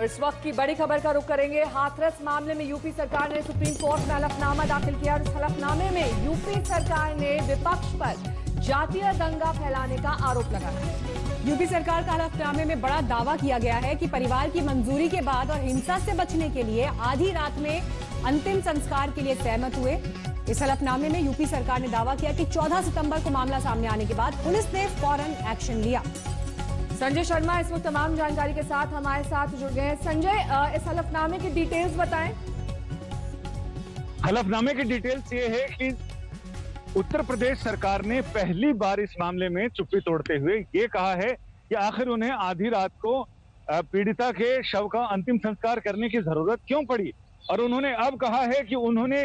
इस वक्त की बड़ी खबर का रुख करेंगे। हाथरस मामले में यूपी सरकार ने सुप्रीम कोर्ट में हलफनामा दाखिल किया और इस हलफनामे में यूपी सरकार ने विपक्ष पर जातीय दंगा फैलाने का आरोप लगाया। यूपी सरकार का हलफनामे में बड़ा दावा किया गया है कि परिवार की मंजूरी के बाद और हिंसा से बचने के लिए आधी रात में अंतिम संस्कार के लिए सहमत हुए। इस हलफनामे में यूपी सरकार ने दावा किया कि 14 सितंबर को मामला सामने आने के बाद पुलिस ने फौरन एक्शन लिया। संजय शर्मा इस वक्त तमाम जानकारी के साथ हमारे साथ जुड़ गए हैं। संजय, इस हलफनामे की डिटेल्स बताएं। हलफनामे की डिटेल्स ये है कि उत्तर प्रदेश सरकार ने पहली बार इस मामले में चुप्पी तोड़ते हुए ये कहा है कि आखिर उन्हें आधी रात को पीड़िता के शव का अंतिम संस्कार करने की जरूरत क्यों पड़ी, और उन्होंने अब कहा है कि उन्होंने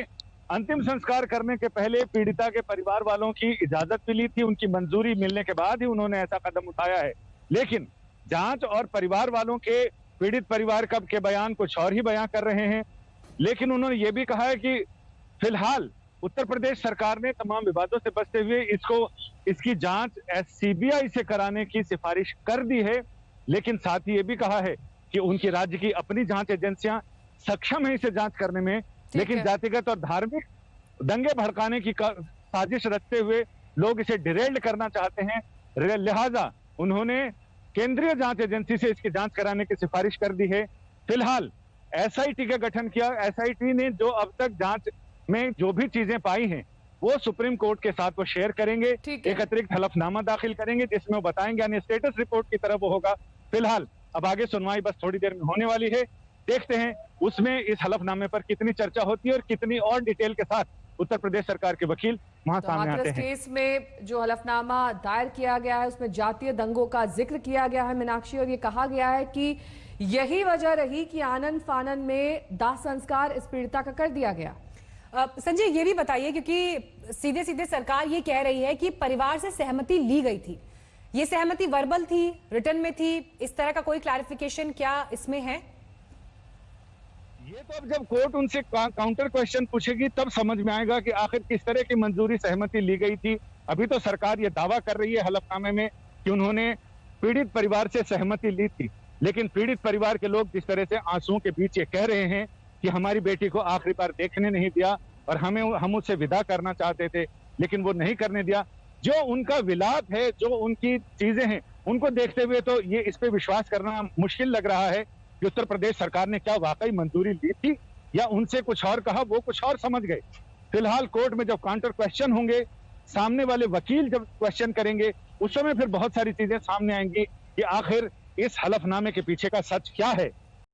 अंतिम संस्कार करने के पहले पीड़िता के परिवार वालों की इजाजत भी ली थी, उनकी मंजूरी मिलने के बाद ही उन्होंने ऐसा कदम उठाया है। लेकिन जांच और परिवार वालों के पीड़ित परिवार के बयान कुछ और ही बयान कर रहे हैं। लेकिन उन्होंने ये भी कहा है कि फिलहाल उत्तर प्रदेश सरकार ने तमाम विवादों से बचते हुए इसकी जांच सीबीआई से कराने की सिफारिश कर दी है। लेकिन साथ ही ये भी कहा है कि उनकी राज्य की अपनी जांच एजेंसियां सक्षम है इसे जांच करने में, लेकिन जातिगत और धार्मिक दंगे भड़काने की साजिश रचते हुए लोग इसे डिरेल्ड करना चाहते हैं। लिहाजा उन्होंने केंद्रीय जांच एजेंसी से इसकी जांच कराने की सिफारिश कर दी है। फिलहाल एसआईटी का गठन किया। एसआईटी ने जो अब तक जांच में जो भी चीजें पाई हैं वो सुप्रीम कोर्ट के साथ वो शेयर करेंगे। एक अतिरिक्त हलफनामा दाखिल करेंगे जिसमें वो बताएंगे, यानी स्टेटस रिपोर्ट की तरफ वो होगा। फिलहाल अब आगे सुनवाई बस थोड़ी देर में होने वाली है। देखते हैं उसमें इस हलफनामे पर कितनी चर्चा होती है और कितनी और डिटेल के साथ उत्तर प्रदेश सरकार के वकील वहां सामने आते हैं। केस में जो हलफनामा दायर किया गया है उसमें जातीय दंगों का जिक्र किया गया है मीनाक्षी, और ये कहा गया है कि यही वजह रही कि आनन फानन में दाह संस्कार इस पीड़िता का कर दिया गया। संजय, ये भी बताइए, क्योंकि सीधे सीधे सरकार ये कह रही है कि परिवार से सहमति ली गई थी, ये सहमति वर्बल थी, रिटर्न में थी, इस तरह का कोई क्लैरिफिकेशन क्या इसमें है? ये तो अब जब कोर्ट उनसे काउंटर क्वेश्चन पूछेगी तब समझ में आएगा कि आखिर किस तरह की मंजूरी सहमति ली गई थी। अभी तो सरकार ये दावा कर रही है हलफनामे में कि उन्होंने पीड़ित परिवार से सहमति ली थी, लेकिन पीड़ित परिवार के लोग जिस तरह से आंसुओं के बीच ये कह रहे हैं कि हमारी बेटी को आखिरी बार देखने नहीं दिया और हम उससे विदा करना चाहते थे लेकिन वो नहीं करने दिया, जो उनका विलाप है, जो उनकी चीजें हैं, उनको देखते हुए तो ये इस पे विश्वास करना मुश्किल लग रहा है कि उत्तर प्रदेश सरकार ने क्या वाकई मंजूरी ली थी या उनसे कुछ और कहा, वो कुछ और समझ गए। फिलहाल कोर्ट में जब काउंटर क्वेश्चन होंगे, सामने वाले वकील जब क्वेश्चन करेंगे, उस समय फिर बहुत सारी चीजें सामने आएंगी कि आखिर इस हलफनामे के पीछे का सच क्या है।